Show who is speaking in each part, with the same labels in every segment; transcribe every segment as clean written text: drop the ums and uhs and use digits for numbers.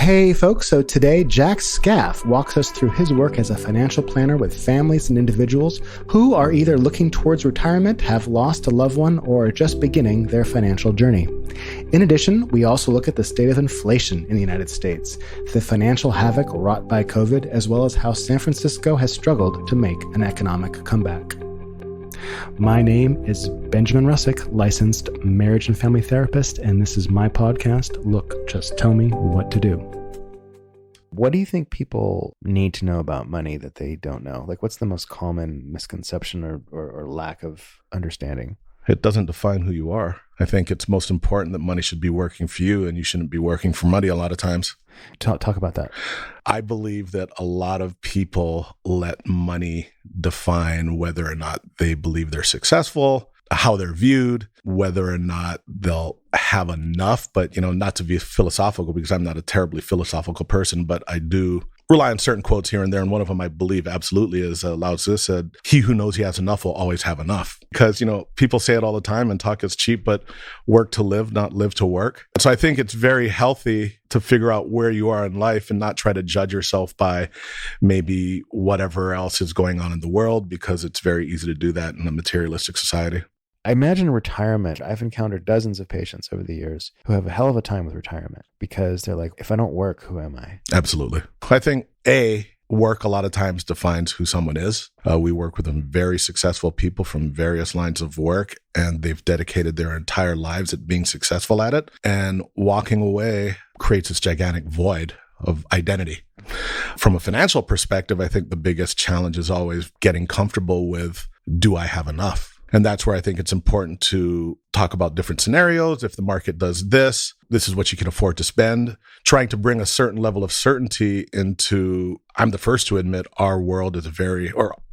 Speaker 1: Hey folks, so today Jack Scaff walks us through his work as a financial planner with families and individuals who are either looking towards retirement, have lost a loved one, or are just beginning their financial journey. In addition, we also look at the state of inflation in the United States, the financial havoc wrought by COVID, as well as how San Francisco has struggled to make an economic comeback. My name is Benjamin Russick, licensed marriage and family therapist, and this is my podcast, Look, Just Tell Me What to Do. What do you think people need to know about money that they don't know? Like, what's the most common misconception or lack of understanding?
Speaker 2: It doesn't define who you are. I think it's most important that money should be working for you and you shouldn't be working for money a lot of times.
Speaker 1: Talk about that.
Speaker 2: I believe that a lot of people let money define whether or not they believe they're successful, how they're viewed, whether or not they'll have enough. But, not to be philosophical, because I'm not a terribly philosophical person, but I do rely on certain quotes here and there. And one of them I believe absolutely is Lao Tzu said, "He who knows he has enough will always have enough." Because, people say it all the time and talk is cheap, but work to live, not live to work. So I think it's very healthy to figure out where you are in life and not try to judge yourself by maybe whatever else is going on in the world, because it's very easy to do that in a materialistic society.
Speaker 1: I imagine retirement. I've encountered dozens of patients over the years who have a hell of a time with retirement because they're like, if I don't work, who am I?
Speaker 2: Absolutely. I think work a lot of times defines who someone is. We work with some very successful people from various lines of work, and they've dedicated their entire lives at being successful at it. And walking away creates this gigantic void of identity. From a financial perspective, I think the biggest challenge is always getting comfortable with, do I have enough? And that's where I think it's important to talk about different scenarios. If the market does this is what you can afford to spend. Trying to bring a certain level of certainty into, I'm the first to admit, our world is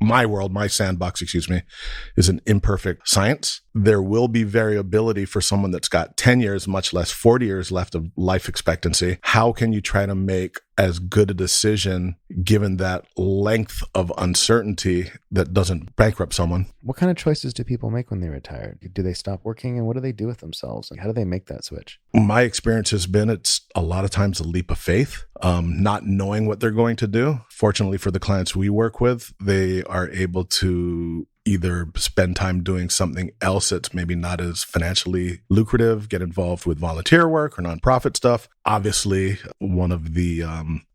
Speaker 2: my sandbox, is an imperfect science. There will be variability for someone that's got 10 years, much less 40 years left of life expectancy. How can you try to make as good a decision given that length of uncertainty that doesn't bankrupt someone?
Speaker 1: What kind of choices do people make when they retire? Do they stop working, and what do they do with themselves? Like, how do they make that switch?
Speaker 2: My experience has been it's a lot of times a leap of faith, not knowing what they're going to do. Fortunately for the clients we work with, they are able to either spend time doing something else that's maybe not as financially lucrative, get involved with volunteer work or nonprofit stuff. Obviously, one of the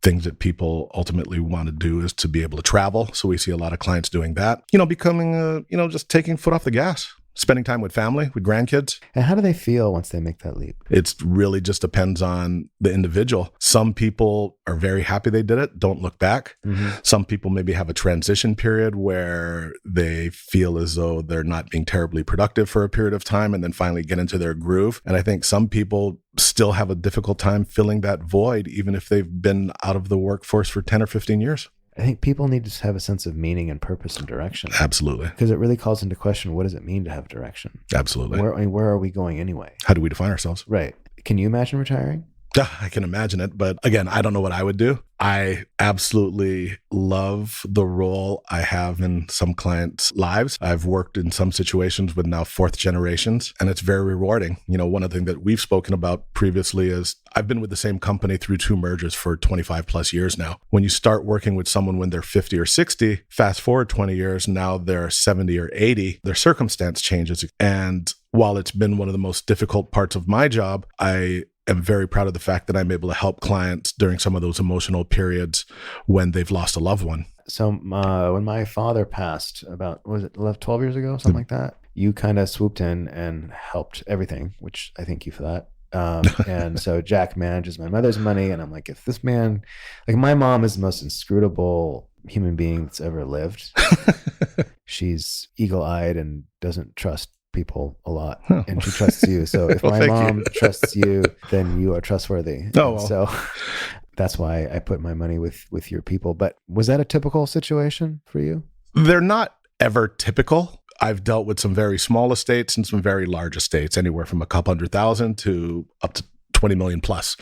Speaker 2: things that people ultimately want to do is to be able to travel. So we see a lot of clients doing that, becoming, just taking foot off the gas. Spending time with family, with grandkids.
Speaker 1: And how do they feel once they make that leap?
Speaker 2: It really just depends on the individual. Some people are very happy they did it, don't look back. Mm-hmm. Some people maybe have a transition period where they feel as though they're not being terribly productive for a period of time and then finally get into their groove. And I think some people still have a difficult time filling that void, even if they've been out of the workforce for 10 or 15 years.
Speaker 1: I think people need to have a sense of meaning and purpose and direction.
Speaker 2: Absolutely.
Speaker 1: Because it really calls into question, what does it mean to have direction?
Speaker 2: Absolutely.
Speaker 1: Where are we going anyway?
Speaker 2: How do we define ourselves?
Speaker 1: Right. Can you imagine retiring?
Speaker 2: I can imagine it. But again, I don't know what I would do. I absolutely love the role I have in some clients' lives. I've worked in some situations with now fourth generations, and it's very rewarding. One of the things that we've spoken about previously is I've been with the same company through 2 mergers for 25 plus years now. When you start working with someone when they're 50 or 60, fast forward 20 years, now they're 70 or 80, their circumstance changes. And while it's been one of the most difficult parts of my job, I am very proud of the fact that I'm able to help clients during some of those emotional periods when they've lost a loved one.
Speaker 1: So when my father passed about, 12 years ago, something like that, you kind of swooped in and helped everything, which I thank you for that. And so Jack manages my mother's money. And I'm like, if this man, like my mom is the most inscrutable human being that's ever lived. She's eagle-eyed and doesn't trust people a lot, and she trusts you. So if my mom trusts you, then you are trustworthy.
Speaker 2: Oh, well.
Speaker 1: So that's why I put my money with your people. But was that a typical situation for you?
Speaker 2: They're not ever typical. I've dealt with some very small estates and some very large estates, anywhere from a couple 100,000 to up to 20 million plus.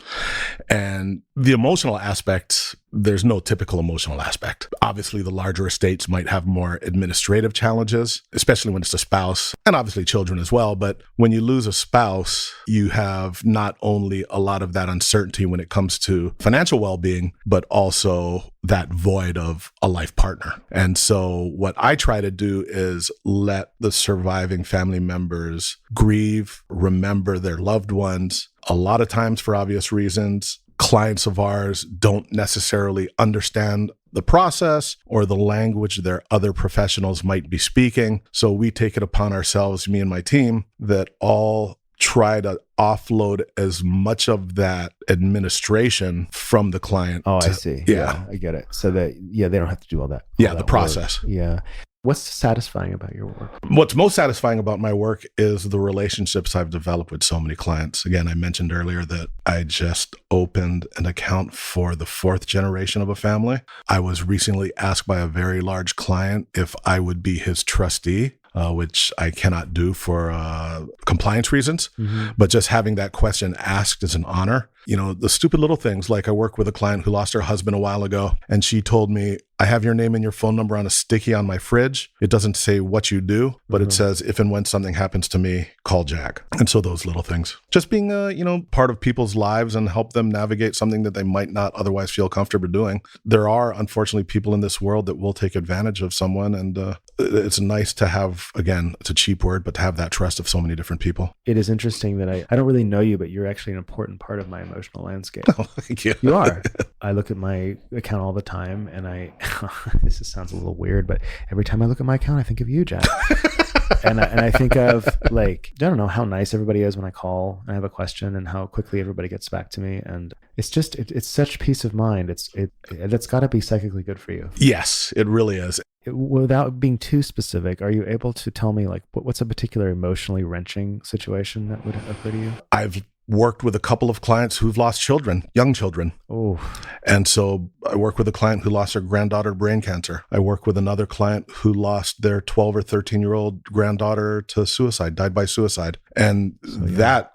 Speaker 2: And the emotional aspect there's no typical emotional aspect. Obviously, the larger estates might have more administrative challenges, especially when it's a spouse and obviously children as well. But when you lose a spouse, you have not only a lot of that uncertainty when it comes to financial well-being, but also that void of a life partner. And so what I try to do is let the surviving family members grieve, remember their loved ones. A lot of times, for obvious reasons, clients of ours don't necessarily understand the process or the language their other professionals might be speaking. So we take it upon ourselves, me and my team, that all try to offload as much of that administration from the client.
Speaker 1: Oh, I see. Yeah, I get it. So that, they don't have to do all that.
Speaker 2: The process.
Speaker 1: Work. Yeah. What's satisfying about your work?
Speaker 2: What's most satisfying about my work is the relationships I've developed with so many clients. Again, I mentioned earlier that I just opened an account for the 4th generation of a family. I was recently asked by a very large client if I would be his trustee, which I cannot do for compliance reasons. Mm-hmm. But just having that question asked is an honor. You know, the stupid little things, like I work with a client who lost her husband a while ago, and she told me, I have your name and your phone number on a sticky on my fridge. It doesn't say what you do, but it says, if and when something happens to me, call Jack. And so those little things, just being, part of people's lives and help them navigate something that they might not otherwise feel comfortable doing. There are, unfortunately, people in this world that will take advantage of someone. And it's nice to have, again, it's a cheap word, but to have that trust of so many different people.
Speaker 1: It is interesting that I don't really know you, but you're actually an important part of my emotional landscape.
Speaker 2: Oh, thank you.
Speaker 1: You are. I look at my account all the time, and this sounds a little weird, but every time I look at my account, I think of you, Jack. and I think of, like, I don't know how nice everybody is when I call and I have a question, and how quickly everybody gets back to me. And it's just, it's such peace of mind. That's got to be psychically good for you.
Speaker 2: Yes, it really is.
Speaker 1: Without being too specific, are you able to tell me, like, what's a particular emotionally wrenching situation that would occur to you?
Speaker 2: I've worked with a couple of clients who've lost children, young children.
Speaker 1: Oh.
Speaker 2: And so I work with a client who lost her granddaughter to brain cancer. I work with another client who lost their 12 or 13-year-old granddaughter to suicide, died by suicide. And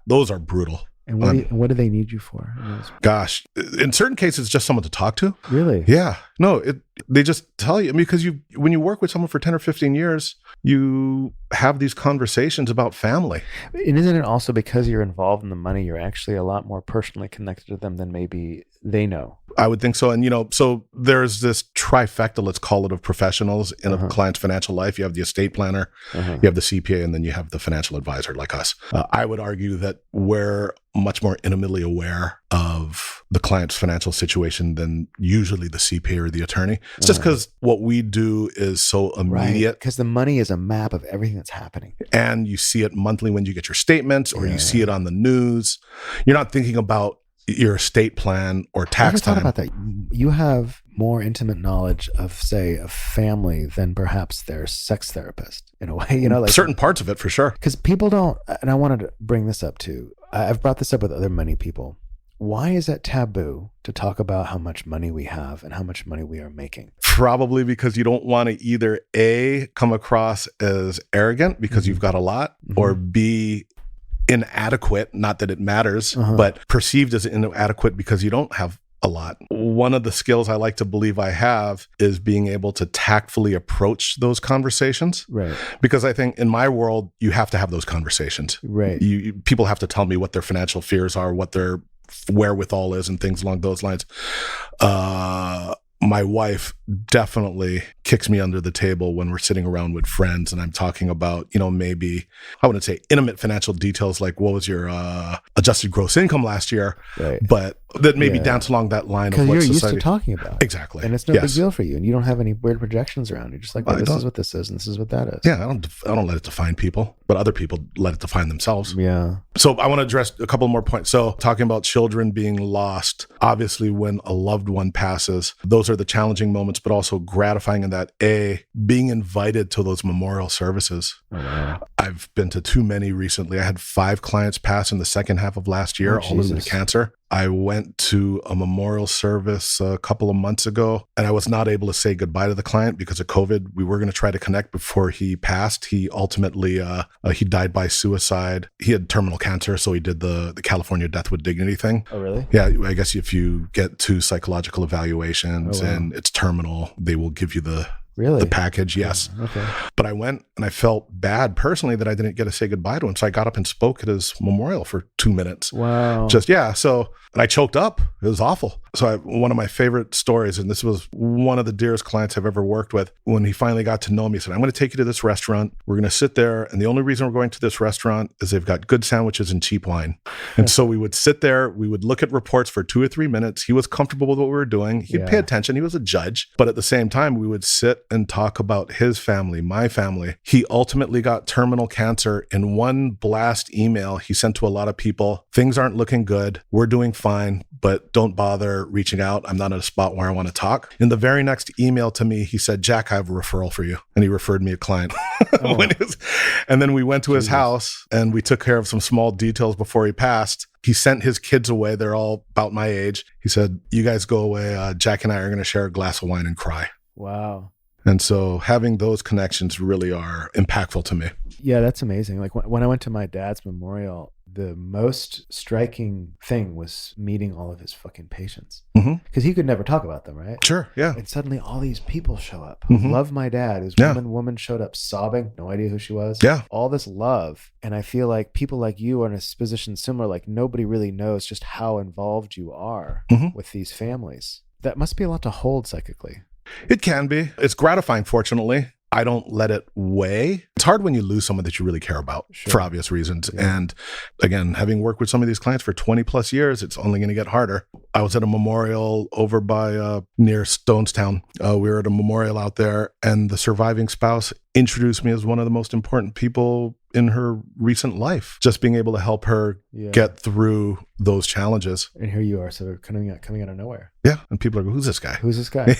Speaker 2: those are brutal.
Speaker 1: And what do they need you for?
Speaker 2: Gosh, in certain cases, just someone to talk to.
Speaker 1: Really?
Speaker 2: Yeah. No, they just tell you. I mean, because when you work with someone for 10 or 15 years, you have these conversations about family.
Speaker 1: And isn't it also because you're involved in the money, you're actually a lot more personally connected to them than maybe they know?
Speaker 2: I would think so. And, so there's this trifecta, let's call it, of professionals in a client's financial life. You have the estate planner, you have the CPA, and then you have the financial advisor like us. I would argue that we're much more intimately aware of the client's financial situation than usually the CPA or the attorney. It's just because what we do is so immediate.
Speaker 1: Because the money is a map of everything that's happening.
Speaker 2: And you see it monthly when you get your statements, or you see it on the news. You're not thinking about your estate plan or tax time.
Speaker 1: I never thought about that. You have more intimate knowledge of, say, a family than perhaps their sex therapist, in a way, like
Speaker 2: certain parts of it for sure.
Speaker 1: Because people don't, and I wanted to bring this up too. I've brought this up with other money people. Why is it taboo to talk about how much money we have and how much money we are making?
Speaker 2: Probably because you don't want to either A, come across as arrogant because you've got a lot, or B, inadequate, not that it matters, but perceived as inadequate because you don't have a lot. One of the skills I like to believe I have is being able to tactfully approach those conversations.
Speaker 1: Right.
Speaker 2: Because I think in my world, you have to have those conversations.
Speaker 1: Right.
Speaker 2: People have to tell me what their financial fears are, what their wherewithal is, and things along those lines. My wife definitely kicks me under the table when we're sitting around with friends and I'm talking about, maybe, I wouldn't say intimate financial details like what was your adjusted gross income last year, but that maybe dance along that line of what
Speaker 1: you're
Speaker 2: society...
Speaker 1: used to talking about.
Speaker 2: Exactly.
Speaker 1: And it's no big deal for you. And you don't have any weird projections around. You're just like, this is what this is and this is what that is.
Speaker 2: Yeah, I don't let it define people, but other people let it define themselves.
Speaker 1: Yeah.
Speaker 2: So I want to address a couple more points. So talking about children being lost, obviously when a loved one passes, those are the challenging moments, but also gratifying in that, A, being invited to those memorial services. Oh, wow. I've been to too many recently. I had 5 clients pass in the second half of last year, all due to cancer. I went to a memorial service a couple of months ago, and I was not able to say goodbye to the client because of COVID. We were going to try to connect before he passed. He ultimately, he died by suicide. He had terminal cancer, so he did the California Death with Dignity thing.
Speaker 1: Oh, really?
Speaker 2: Yeah, I guess if you get 2 psychological evaluations and it's terminal, they will give you the package, yes.
Speaker 1: Okay.
Speaker 2: But I went and I felt bad personally that I didn't get to say goodbye to him. So I got up and spoke at his memorial for 2 minutes.
Speaker 1: Wow.
Speaker 2: So and I choked up. It was awful. So one of my favorite stories, and this was one of the dearest clients I've ever worked with, when he finally got to know me, he said, I'm going to take you to this restaurant. We're going to sit there. And the only reason we're going to this restaurant is they've got good sandwiches and cheap wine. And so we would sit there. We would look at reports for 2 or 3 minutes. He was comfortable with what we were doing. He'd pay attention. He was a judge. But at the same time, we would sit and talk about his family, my family. He ultimately got terminal cancer. In one blast email he sent to a lot of people, things aren't looking good. We're doing fine, but don't bother reaching out. I'm not at a spot where I want to talk. In the very next email to me, he said, Jack, I have a referral for you. And he referred me a client. And then we went to his house and we took care of some small details before he passed. He sent his kids away. They're all about my age. He said, you guys go away. Jack and I are going to share a glass of wine and cry.
Speaker 1: Wow.
Speaker 2: And so having those connections really are impactful to me.
Speaker 1: Yeah, that's amazing. Like when I went to my dad's memorial, the most striking thing was meeting all of his fucking patients. Because he could never talk about them, right?
Speaker 2: Sure, yeah.
Speaker 1: And suddenly all these people show up who love my dad. This woman showed up sobbing, no idea who she was.
Speaker 2: Yeah.
Speaker 1: All this love. And I feel like people like you are in a position similar, like nobody really knows just how involved you are with these families. That must be a lot to hold psychically.
Speaker 2: It can be. It's gratifying, fortunately. I don't let it weigh. It's hard when you lose someone that you really care about for obvious reasons. Yeah. And again, having worked with some of these clients for 20 plus years, it's only going to get harder. I was at a memorial over by near Stonestown. We were at a memorial out there, and the surviving spouse introduced me as one of the most important people in her recent life. Just being able to help her get through those challenges. And
Speaker 1: here you are, sort of coming out of nowhere.
Speaker 2: Yeah. And people are going, who's this guy?
Speaker 1: Who's this guy?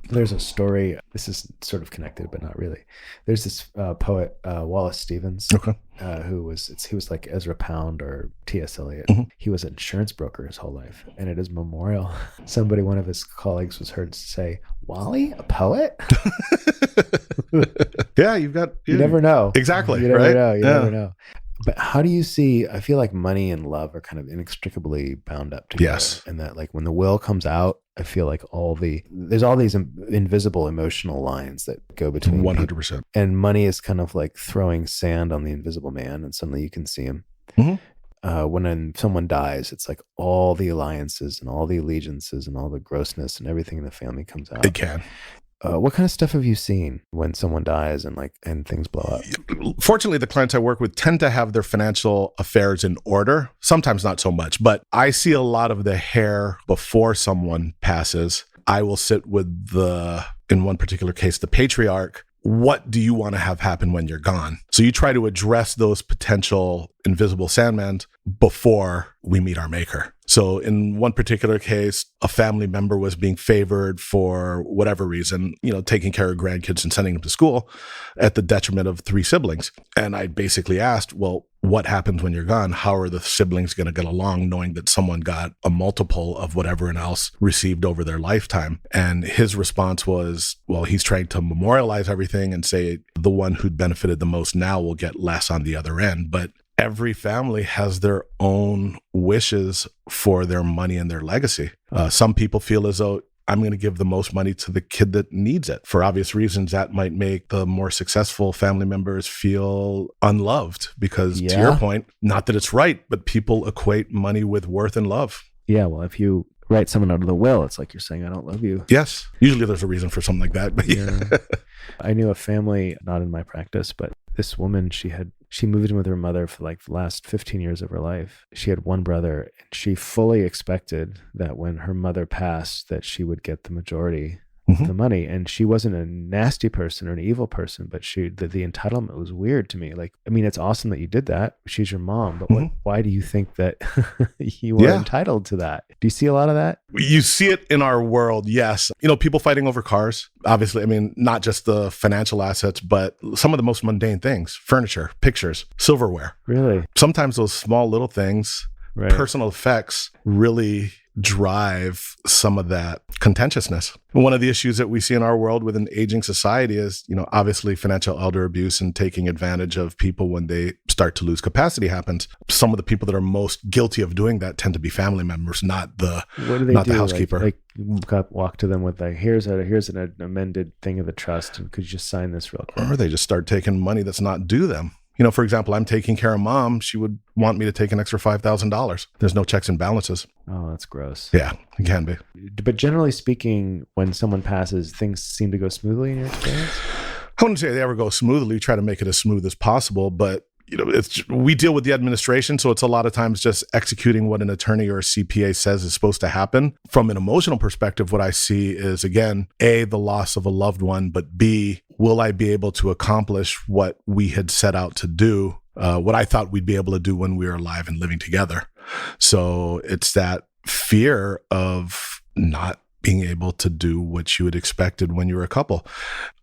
Speaker 1: There's a story, this is sort of connected, but not really. There's this poet, Wallace Stevens, he was like Ezra Pound or T.S. Eliot. He was an insurance broker his whole life. And at his memorial, one of his colleagues was heard to say, Wally, a poet?
Speaker 2: Yeah, you
Speaker 1: never know.
Speaker 2: Exactly.
Speaker 1: You never know. You never know. But how do you see, I feel like money and love are kind of inextricably bound up together.
Speaker 2: Yes.
Speaker 1: And that like when the will comes out, I feel like there's all these invisible emotional lines that go between
Speaker 2: 100%.
Speaker 1: People. And money is kind of like throwing sand on the invisible man, and suddenly you can see him. When someone dies, it's like all the alliances and all the allegiances and all the grossness and everything in the family comes out.
Speaker 2: It can.
Speaker 1: What kind of stuff have you seen when someone dies and things blow up?
Speaker 2: Fortunately, the clients I work with tend to have their financial affairs in order. Sometimes not so much, but I see a lot of the hair before someone passes. I will sit with in one particular case, the patriarch. What do you want to have happen when you're gone? So you try to address those potential invisible sandmans before we meet our maker. So in one particular case, a family member was being favored for whatever reason, taking care of grandkids and sending them to school at the detriment of 3 siblings. And I basically asked, well, what happens when you're gone? How are the siblings going to get along knowing that someone got a multiple of whatever else received over their lifetime? And his response was, well, he's trying to memorialize everything and say the one who'd benefited the most now will get less on the other end. But every family has their own wishes for their money and their legacy. Some people feel as though I'm going to give the most money to the kid that needs it. For obvious reasons, that might make the more successful family members feel unloved because, to your point, not that it's right, but people equate money with worth and love.
Speaker 1: Yeah, well, if you write someone out of the will, it's like you're saying, I don't love you.
Speaker 2: Yes. Usually there's a reason for something like that. But
Speaker 1: I knew a family, not in my practice, but this woman, she moved in with her mother for like the last 15 years of her life. She had one brother, and she fully expected that when her mother passed, that she would get the majority of the money. And she wasn't a nasty person or an evil person, but the entitlement was weird to me. Like, I mean, it's awesome that you did that. She's your mom, but why do you think that you were entitled to that? Do you see a lot of that?
Speaker 2: You see it in our world, yes. People fighting over cars. Obviously, I mean, not just the financial assets, but some of the most mundane things: furniture, pictures, silverware.
Speaker 1: Really?
Speaker 2: Sometimes those small little things
Speaker 1: Right.
Speaker 2: personal effects really drive some of that contentiousness. One of the issues that we see in our world with an aging society is, obviously financial elder abuse and taking advantage of people when they start to lose capacity happens. Some of the people that are most guilty of doing that tend to be family members, not the
Speaker 1: What do they
Speaker 2: not
Speaker 1: do?
Speaker 2: the housekeeper.
Speaker 1: Like walk to them with here's an amended thing of the trust, and could you just sign this real quick?
Speaker 2: Or they just start taking money that's not due them. For example, I'm taking care of mom. She would want me to take an extra $5,000. There's no checks and balances.
Speaker 1: Oh, that's gross.
Speaker 2: Yeah, it can be.
Speaker 1: But generally speaking, when someone passes, things seem to go smoothly in your experience?
Speaker 2: I wouldn't say they ever go smoothly. Try to make it as smooth as possible. But, we deal with the administration. So it's a lot of times just executing what an attorney or a CPA says is supposed to happen. From an emotional perspective, what I see is, again, A, the loss of a loved one, but B, will I be able to accomplish what we had set out to do, what I thought we'd be able to do when we were alive and living together. So it's that fear of not being able to do what you had expected when you were a couple.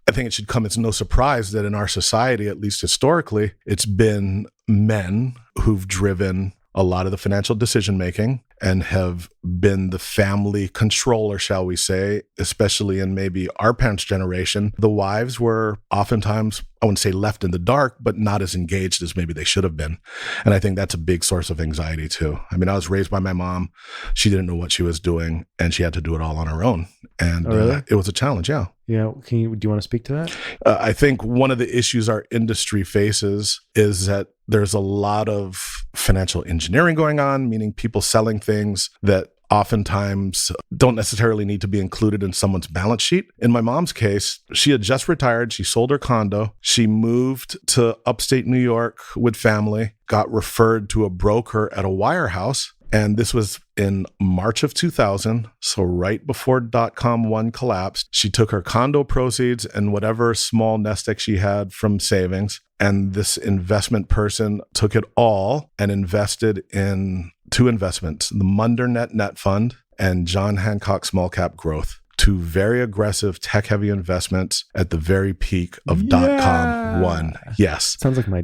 Speaker 2: I think it should come as no surprise that in our society, at least historically, it's been men who've driven a lot of the financial decision making and have been the family controller, shall we say, especially in maybe our parents' generation. The wives were oftentimes, I wouldn't say left in the dark, but not as engaged as maybe they should have been. And I think that's a big source of anxiety too. I mean, I was raised by my mom. She didn't know what she was doing and she had to do it all on her own. And
Speaker 1: really?
Speaker 2: It was a challenge, yeah.
Speaker 1: Yeah. Do you want to speak to that?
Speaker 2: I think one of the issues our industry faces is that there's a lot of financial engineering going on, meaning people selling things that oftentimes don't necessarily need to be included in someone's balance sheet. In my mom's case, she had just retired. She sold her condo. She moved to upstate New York with family, got referred to a broker at a wirehouse. And this was in March of 2000, so right before .com 1 collapsed. She took her condo proceeds and whatever small nest egg she had from savings, and this investment person took it all and invested in two investments, the Munder Net Fund and John Hancock Small Cap Growth. Two very aggressive tech-heavy investments at the very peak of .com 1. Yes.
Speaker 1: Sounds like my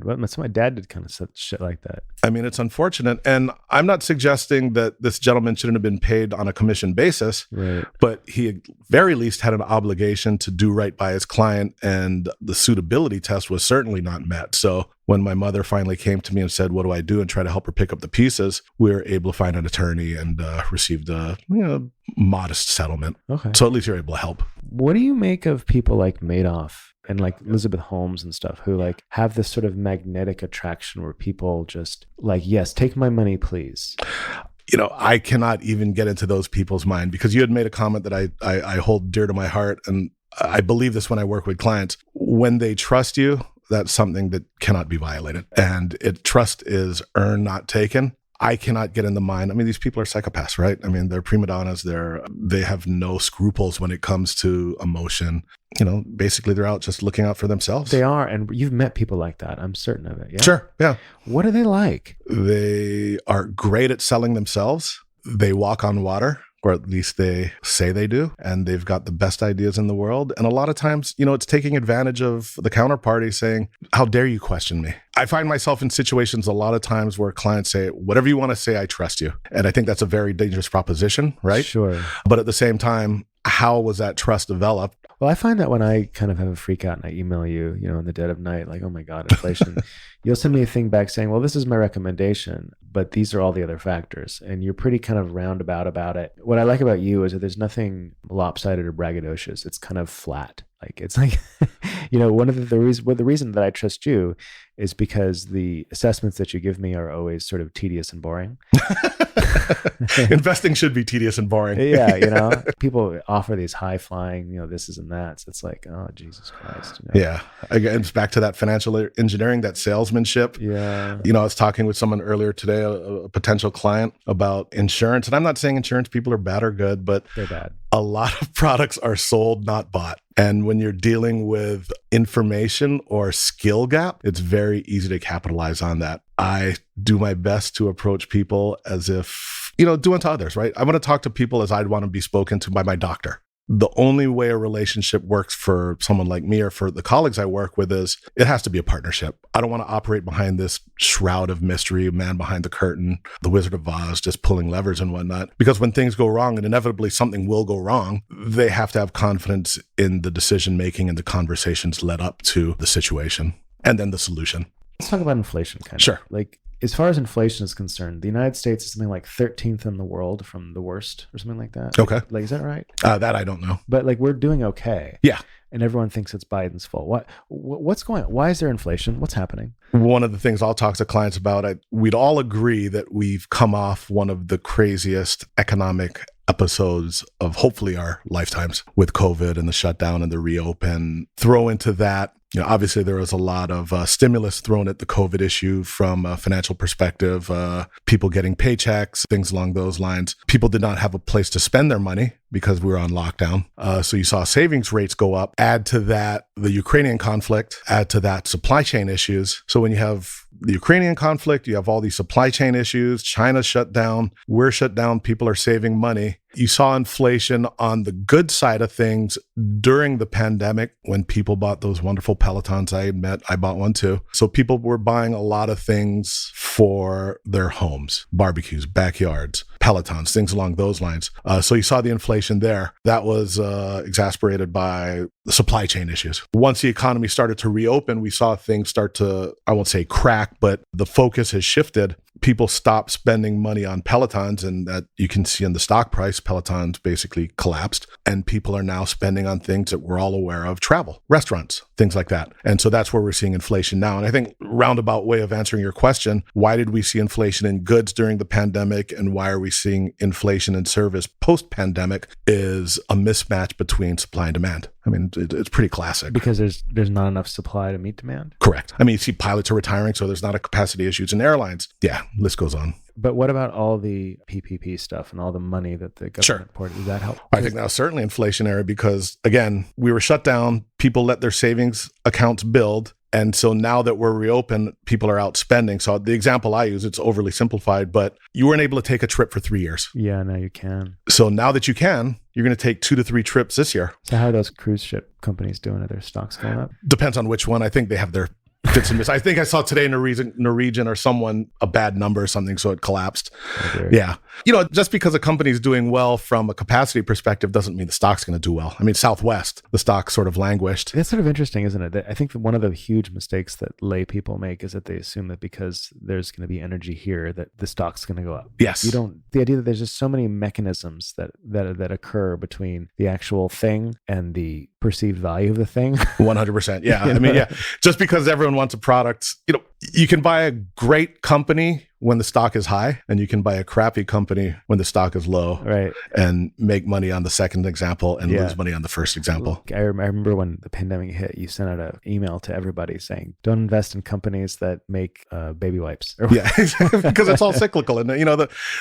Speaker 1: dad did kind of shit like that.
Speaker 2: I mean, it's unfortunate. And I'm not suggesting that this gentleman shouldn't have been paid on a commission basis,
Speaker 1: right,
Speaker 2: but he at very least had an obligation to do right by his client, and the suitability test was certainly not met. So when my mother finally came to me and said, what do I do, and try to help her pick up the pieces, we were able to find an attorney and received a modest settlement.
Speaker 1: Okay.
Speaker 2: So at least you're able to help.
Speaker 1: What do you make of people like Madoff and like Elizabeth Holmes and stuff who like have this sort of magnetic attraction where people just like, yes, take my money, please?
Speaker 2: I cannot even get into those people's mind, because you had made a comment that I hold dear to my heart. And I believe this when I work with clients. When they trust you, that's something that cannot be violated. And trust is earned, not taken. I cannot get in the mind. I mean, these people are psychopaths, right? I mean, they're prima donnas. They have no scruples when it comes to emotion. Basically they're out just looking out for themselves.
Speaker 1: They are. And you've met people like that. I'm certain of it. Yeah.
Speaker 2: Sure. Yeah.
Speaker 1: What are they like?
Speaker 2: They are great at selling themselves. They walk on water, or at least they say they do. And they've got the best ideas in the world. And a lot of times, it's taking advantage of the counterparty saying, how dare you question me? I find myself in situations a lot of times where clients say, whatever you want to say, I trust you. And I think that's a very dangerous proposition, right?
Speaker 1: Sure.
Speaker 2: But at the same time, how was that trust developed?
Speaker 1: Well, I find that when I kind of have a freak out and I email you, in the dead of night, like, oh my God, inflation, you'll send me a thing back saying, well, this is my recommendation, but these are all the other factors. And you're pretty kind of roundabout about it. What I like about you is that there's nothing lopsided or braggadocious. It's kind of flat. Like, it's like, one of the reason that I trust you is because the assessments that you give me are always sort of tedious and boring.
Speaker 2: Investing should be tedious and boring.
Speaker 1: Yeah, people offer these high flying, this is and that. So it's like, oh, Jesus Christ.
Speaker 2: Yeah. Again, it's back to that financial engineering, that salesmanship.
Speaker 1: Yeah.
Speaker 2: I was talking with someone earlier today, a potential client, about insurance. And I'm not saying insurance people are bad or good, but
Speaker 1: they're bad.
Speaker 2: A lot of products are sold, not bought. And when you're dealing with information or skill gap, it's very easy to capitalize on that. I do my best to approach people as if, do unto others, right? I want to talk to people as I'd want to be spoken to by my doctor. The only way a relationship works for someone like me or for the colleagues I work with is it has to be a partnership. I don't want to operate behind this shroud of mystery, man behind the curtain, the Wizard of Oz, just pulling levers and whatnot. Because when things go wrong, and inevitably something will go wrong, they have to have confidence in the decision making and the conversations led up to the situation and then the solution.
Speaker 1: Let's talk about inflation kind of.
Speaker 2: Sure.
Speaker 1: Like, as far as inflation is concerned, the United States is something like 13th in the world from the worst or something like that.
Speaker 2: Okay.
Speaker 1: Like, is that right?
Speaker 2: That I don't know.
Speaker 1: But like, we're doing okay.
Speaker 2: Yeah.
Speaker 1: And everyone thinks it's Biden's fault. What's going on? Why is there inflation? What's happening?
Speaker 2: One of the things I'll talk to clients about, we'd all agree that we've come off one of the craziest economic episodes of hopefully our lifetimes with COVID and the shutdown and the reopen. Throw into that, obviously there was a lot of stimulus thrown at the COVID issue from a financial perspective, people getting paychecks, things along those lines. People did not have a place to spend their money because we were on lockdown. So you saw savings rates go up. Add to that the Ukrainian conflict, add to that supply chain issues. So when you have the Ukrainian conflict, you have all these supply chain issues, China shut down, we're shut down, people are saving money. You saw inflation on the good side of things during the pandemic when people bought those wonderful Pelotons. I admit I bought one too. So people were buying a lot of things for their homes, barbecues, backyards, Pelotons, things along those lines. So you saw the inflation there. That was exasperated by the supply chain issues. Once the economy started to reopen, we saw things start to, I won't say crack, but the focus has shifted. People stopped spending money on Pelotons, and that you can see in the stock price, Pelotons basically collapsed, and people are now spending on things that we're all aware of, travel, restaurants, things like that. And so that's where we're seeing inflation now. And I think roundabout way of answering your question, why did we see inflation in goods during the pandemic and why are we seeing inflation in service post-pandemic is a mismatch between supply and demand. I mean, it's pretty classic.
Speaker 1: Because there's not enough supply to meet demand?
Speaker 2: Correct. I mean, you see pilots are retiring, so there's not a capacity issues in airlines. Yeah, list goes on.
Speaker 1: But what about all the PPP stuff and all the money that the government poured? Does that help?
Speaker 2: I think that was certainly inflationary because, again, we were shut down. People let their savings accounts build. And so now that we're reopened, people are out spending. So the example I use, it's overly simplified, but you weren't able to take a trip for 3 years.
Speaker 1: Yeah, now you can.
Speaker 2: So now that you can, you're going to take 2 to 3 trips this year.
Speaker 1: So how are those cruise ship companies doing? Are their stocks going up?
Speaker 2: Depends on which one. I think they have their fits and misses. I think I saw today Norwegian or someone a bad number or something, so it collapsed.
Speaker 1: Oh,
Speaker 2: yeah. Just because a company is doing well from a capacity perspective doesn't mean the stock's going to do well. I mean, Southwest, the stock sort of languished.
Speaker 1: That's sort of interesting, isn't it? I think that one of the huge mistakes that lay people make is that they assume that because there's going to be energy here, that the stock's going to go up.
Speaker 2: Yes.
Speaker 1: The idea that there's just so many mechanisms that occur between the actual thing and the perceived value of the thing.
Speaker 2: 100%. Yeah. I mean, yeah. Just because everyone wants a product, you can buy a great company when the stock is high, and you can buy a crappy company when the stock is low,
Speaker 1: right?
Speaker 2: And make money on the second example and lose money on the first example.
Speaker 1: I remember when the pandemic hit, you sent out an email to everybody saying, "Don't invest in companies that make baby wipes."
Speaker 2: Yeah, because it's all cyclical, and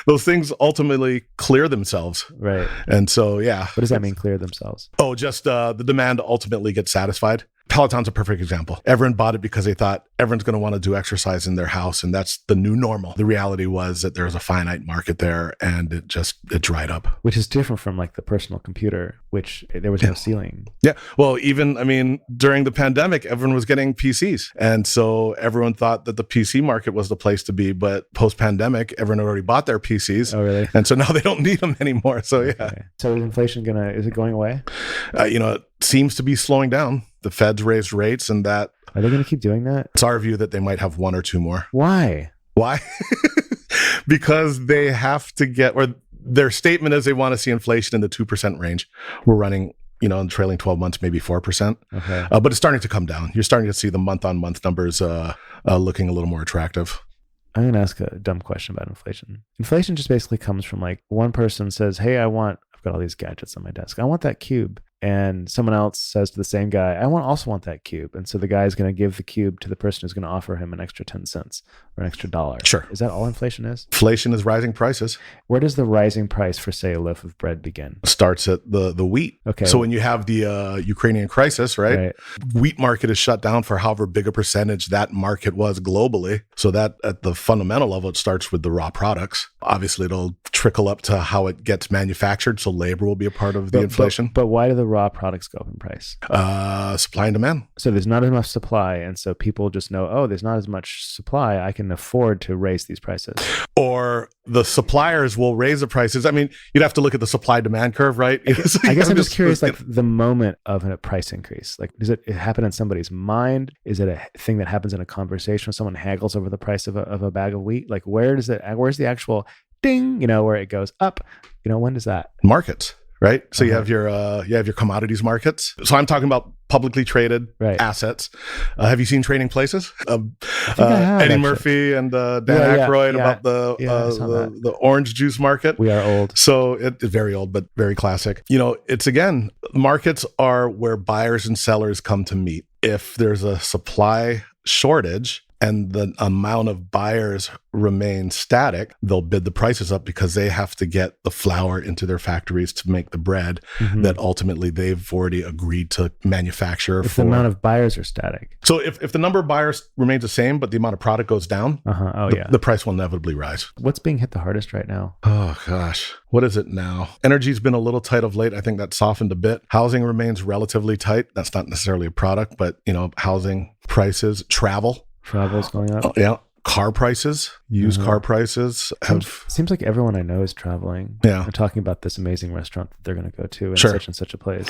Speaker 2: those things ultimately clear themselves,
Speaker 1: right?
Speaker 2: And so, yeah.
Speaker 1: What does that mean, clear themselves?
Speaker 2: Oh, just the demand ultimately gets satisfied. Peloton's a perfect example. Everyone bought it because they thought everyone's going to want to do exercise in their house, and that's the new normal. The reality was that there was a finite market there, and it dried up.
Speaker 1: Which is different from like the personal computer, which there was no ceiling.
Speaker 2: Yeah. Well, even, during the pandemic, everyone was getting PCs. And so everyone thought that the PC market was the place to be. But post-pandemic, everyone had already bought their PCs.
Speaker 1: Oh, really?
Speaker 2: And so now they don't need them anymore. So, yeah.
Speaker 1: Okay. So is inflation is it going away?
Speaker 2: It seems to be slowing down. The Fed's raised rates, and that...
Speaker 1: Are they going to keep doing that?
Speaker 2: It's our view that they might have 1 or 2 more.
Speaker 1: Why?
Speaker 2: Because they have to or their statement is they want to see inflation in the 2% range. We're running, in the trailing 12 months, maybe 4%.
Speaker 1: Okay.
Speaker 2: But it's starting to come down. You're starting to see the month-on-month numbers looking a little more attractive.
Speaker 1: I'm going to ask a dumb question about inflation. Inflation just basically comes from like one person says, "Hey, I've got all these gadgets on my desk. I want that cube." and someone else says to the same guy, I also want that cube. And so the guy is going to give the cube to the person who's going to offer him an extra 10 cents or an extra dollar.
Speaker 2: Sure.
Speaker 1: Is that all inflation is?
Speaker 2: Inflation is rising prices.
Speaker 1: Where does the rising price for, say, a loaf of bread begin?
Speaker 2: Starts at the wheat.
Speaker 1: Okay.
Speaker 2: So when you have the Ukrainian crisis, right? Wheat market is shut down for however big a percentage that market was globally. So that at the fundamental level, it starts with the raw products. Obviously, it'll trickle up to how it gets manufactured. So labor will be a part of the inflation.
Speaker 1: But why do the raw products go up in price?
Speaker 2: Supply and demand.
Speaker 1: So there's not enough supply. And so people just know, oh, there's not as much supply. I can afford to raise these prices.
Speaker 2: Or the suppliers will raise the prices. I mean, you'd have to look at the supply demand curve, right?
Speaker 1: I guess I'm just curious, like the moment of a price increase, like does it happen in somebody's mind? Is it a thing that happens in a conversation when someone haggles over the price of a bag of wheat? Like where's the actual ding, where it goes up? When does that?
Speaker 2: Markets. Right. So you have your commodities markets. So I'm talking about publicly traded assets. Have you seen Trading Places? Eddie Murphy and Dan Aykroyd about the orange juice market.
Speaker 1: We are old.
Speaker 2: So it's very old, but very classic. It's again, markets are where buyers and sellers come to meet. If there's a supply shortage and the amount of buyers remain static, they'll bid the prices up because they have to get the flour into their factories to make the bread that ultimately they've already agreed to manufacture.
Speaker 1: If the amount of buyers are static.
Speaker 2: So if the number of buyers remains the same, but the amount of product goes down, the price will inevitably rise.
Speaker 1: What's being hit the hardest right now?
Speaker 2: Oh, gosh. What is it now? Energy's been a little tight of late. I think that softened a bit. Housing remains relatively tight. That's not necessarily a product, but, housing prices, Travel's going up.
Speaker 1: Yeah.
Speaker 2: Car prices, used car prices
Speaker 1: seems like everyone I know is traveling.
Speaker 2: Yeah.
Speaker 1: They're talking about this amazing restaurant that they're going to go to in such and such a place.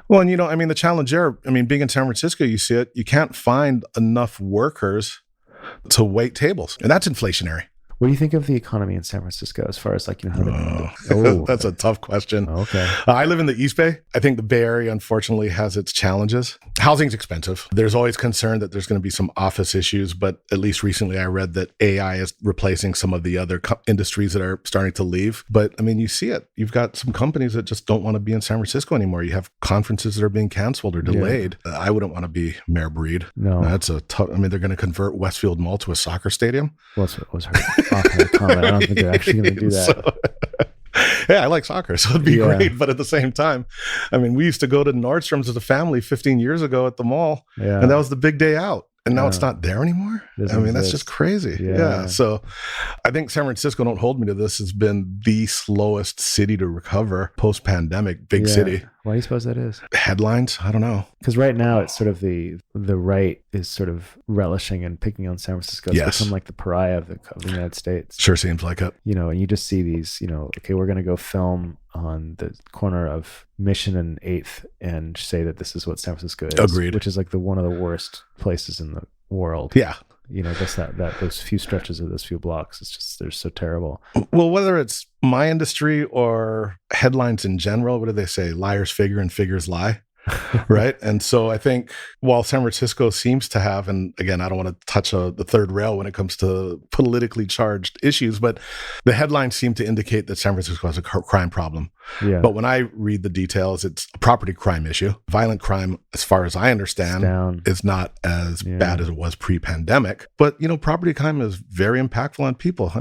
Speaker 2: Well, and the challenge there, being in San Francisco, you see it, you can't find enough workers to wait tables. And that's inflationary.
Speaker 1: What do you think of the economy in San Francisco as far as
Speaker 2: that's a tough question.
Speaker 1: Okay.
Speaker 2: I live in the East Bay. I think the Bay Area, unfortunately, has its challenges. Housing's expensive. There's always concern that there's going to be some office issues, but at least recently I read that AI is replacing some of the other industries that are starting to leave. But you see it. You've got some companies that just don't want to be in San Francisco anymore. You have conferences that are being canceled or delayed. Yeah. I wouldn't want to be Mayor Breed.
Speaker 1: No.
Speaker 2: That's a tough, they're going to convert Westfield Mall to a soccer stadium.
Speaker 1: Was her offhand comment. I don't think they're actually going to do that.
Speaker 2: I like soccer, so it'd be great. But at the same time, we used to go to Nordstrom's as a family 15 years ago at the mall, and that was the big day out. And now it's not there anymore. That's just crazy. Yeah. So I think San Francisco, don't hold me to this, has been the slowest city to recover post-pandemic, big city.
Speaker 1: Why do you suppose that is?
Speaker 2: Headlines? I don't know.
Speaker 1: Because right now it's sort of the right is sort of relishing and picking on San Francisco. It's become like the pariah of the United States.
Speaker 2: Sure seems like it.
Speaker 1: And you just see these, okay, we're going to go film on the corner of Mission and 8th and say that this is what San Francisco is.
Speaker 2: Agreed.
Speaker 1: Which is like one of the worst places in the world.
Speaker 2: Yeah.
Speaker 1: Just that those few stretches of those few blocks, it's just, they're so terrible.
Speaker 2: Well, whether it's my industry or headlines in general, what do they say? Liars figure and figures lie. Right. And so I think while San Francisco seems to have, and again, I don't want to touch the third rail when it comes to politically charged issues, but the headlines seem to indicate that San Francisco has a crime problem.
Speaker 1: Yeah.
Speaker 2: But when I read the details, it's a property crime issue. Violent crime, as far as I understand, is not as bad as it was pre-pandemic. But, property crime is very impactful on people. I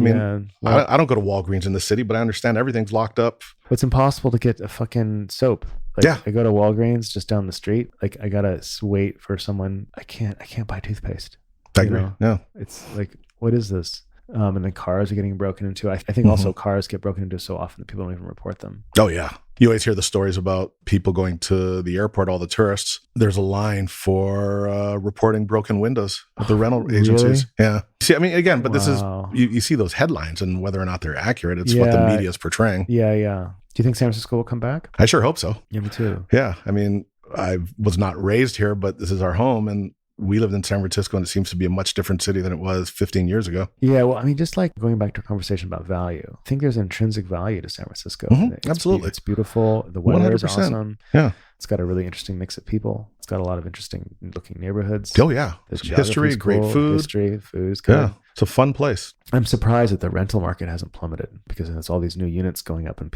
Speaker 2: don't go to Walgreens in the city, but I understand everything's locked up.
Speaker 1: It's impossible to get a fucking soap. I go to Walgreens just down the street. I gotta wait for someone. I can't buy toothpaste.
Speaker 2: I agree. Yeah.
Speaker 1: It's like, what is this? And then cars are getting broken into. I think also cars get broken into so often that people don't even report them.
Speaker 2: Oh, yeah. You always hear the stories about people going to the airport, all the tourists. There's a line for reporting broken windows at the rental agencies.
Speaker 1: Really?
Speaker 2: Yeah. See, again, but this is, you see those headlines and whether or not they're accurate, it's what the media is portraying.
Speaker 1: Yeah, yeah. Do you think San Francisco will come back?
Speaker 2: I sure hope so.
Speaker 1: Yeah, me too.
Speaker 2: Yeah. I was not raised here, but this is our home. And we lived in San Francisco, and it seems to be a much different city than it was 15 years ago.
Speaker 1: Yeah, well, just like going back to a conversation about value, I think there's intrinsic value to San Francisco.
Speaker 2: Absolutely.
Speaker 1: It's beautiful. The weather 100%. Is awesome.
Speaker 2: Yeah.
Speaker 1: It's got a really interesting mix of people. It's got a lot of interesting looking neighborhoods.
Speaker 2: Oh, yeah. History, great food.
Speaker 1: Food's good.
Speaker 2: Yeah. It's a fun place.
Speaker 1: I'm surprised that the rental market hasn't plummeted because it's all these new units going up and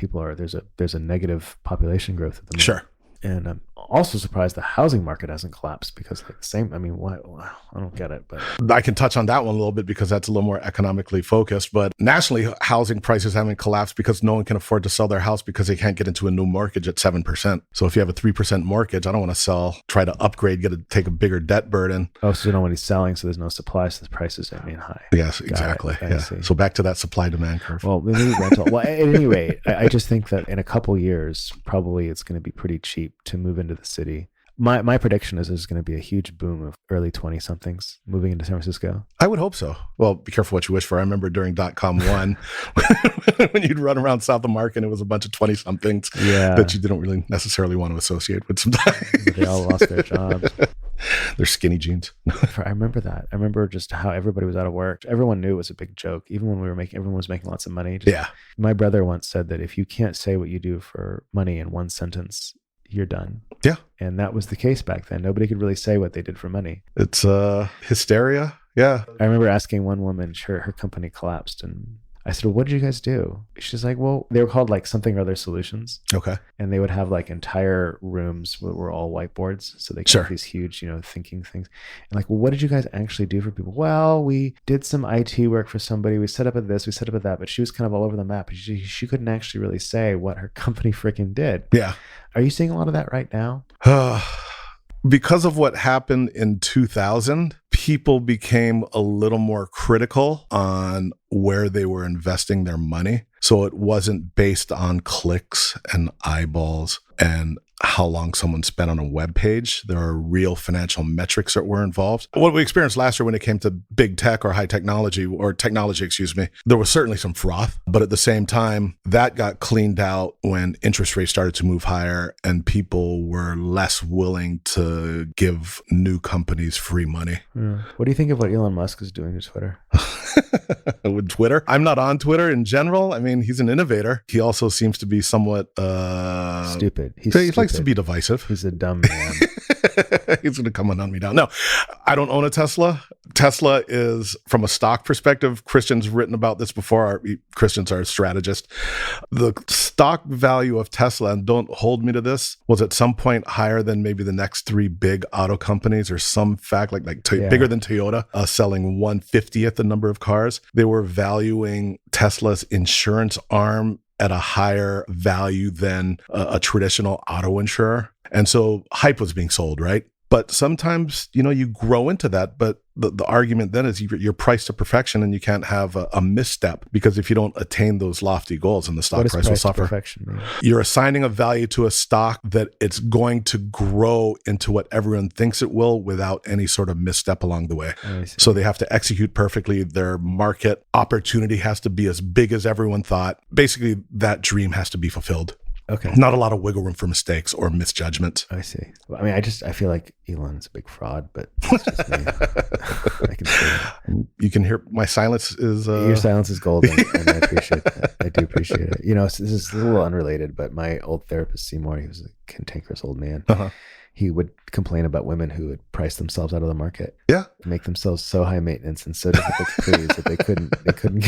Speaker 1: there's a negative population growth at the moment.
Speaker 2: Sure.
Speaker 1: And I'm also surprised the housing market hasn't collapsed because like the same, I mean, why? I don't get it, but
Speaker 2: I can touch on that one a little bit because that's a little more economically focused. But nationally, housing prices haven't collapsed because no one can afford to sell their house because they can't get into a new mortgage at 7%. So if you have a 3% mortgage, I don't want to try to upgrade, take a bigger debt burden.
Speaker 1: Oh, so nobody's selling, so there's no supply, so the prices remain high.
Speaker 2: Yes, exactly. Yeah. So back to that supply demand curve.
Speaker 1: Well, maybe rental. Well, at any rate, I just think that in a couple years, probably it's going to be pretty cheap to move into the city. My prediction is there's going to be a huge boom of early 20-somethings moving into San Francisco.
Speaker 2: I would hope so. Well, be careful what you wish for. I remember during .com 1, when you'd run around South of Market, it was a bunch of 20-somethings that you didn't really necessarily want to associate with sometimes.
Speaker 1: They all lost their jobs.
Speaker 2: They're skinny jeans.
Speaker 1: I remember that. I remember just how everybody was out of work. everyone knew it was a big joke. Even when everyone was making lots of money. My brother once said that if you can't say what you do for money in one sentence, you're done.
Speaker 2: Yeah.
Speaker 1: And that was the case back then. Nobody could really say what they did for money.
Speaker 2: It's hysteria. Yeah.
Speaker 1: I remember asking one woman, her company collapsed, and I said, well, what did you guys do? She's like, well, they were called like something or other solutions.
Speaker 2: Okay.
Speaker 1: And they would have like entire rooms that were all whiteboards. So they could have these huge, thinking things. And like, well, what did you guys actually do for people? Well, we did some IT work for somebody. We set up at this, we set up at that. But she was kind of all over the map. She couldn't actually really say what her company freaking did.
Speaker 2: Yeah.
Speaker 1: Are you seeing a lot of that right now?
Speaker 2: Because of what happened in 2000, people became a little more critical on where they were investing their money. So it wasn't based on clicks and eyeballs and how long someone spent on a web page. There are real financial metrics that were involved. What we experienced last year when it came to big tech or high technology, there was certainly some froth. But at the same time, that got cleaned out when interest rates started to move higher and people were less willing to give new companies free money.
Speaker 1: What do you think of what Elon Musk is doing to Twitter?
Speaker 2: With Twitter? I'm not on Twitter in general. I mean, he's an innovator. He also seems to be somewhat
Speaker 1: stupid. He
Speaker 2: likes to be divisive.
Speaker 1: He's a dumb man.
Speaker 2: He's going to come and hunt me down. No, I don't own a Tesla. Tesla is, from a stock perspective, Christian's written about this before. Christians are strategists. The stock value of Tesla, and don't hold me to this, was at some point higher than maybe the next three big auto companies, or some fact bigger than Toyota, selling 1/50th the number of cars. They were valuing Tesla's insurance arm at a higher value than a traditional auto insurer. And so hype was being sold, right? But sometimes, you grow into that. But the argument then is you're priced to perfection and you can't have a misstep, because if you don't attain those lofty goals, and the stock price will suffer.
Speaker 1: Perfection mean?
Speaker 2: You're assigning a value to a stock that it's going to grow into what everyone thinks it will without any sort of misstep along the way. So they have to execute perfectly. Their market opportunity has to be as big as everyone thought. Basically, that dream has to be fulfilled.
Speaker 1: Okay.
Speaker 2: Not a lot of wiggle room for mistakes or misjudgment.
Speaker 1: I see. Well, I mean, I feel like Elon's a big fraud, but it's just me. I can say that.
Speaker 2: You can hear my silence is...
Speaker 1: Your silence is golden, and I appreciate that. I do appreciate it. This is a little unrelated, but my old therapist, Seymour, he was a cantankerous old man. He would complain about women who would price themselves out of the market. Yeah. Make themselves so high maintenance and so difficult to please that they couldn't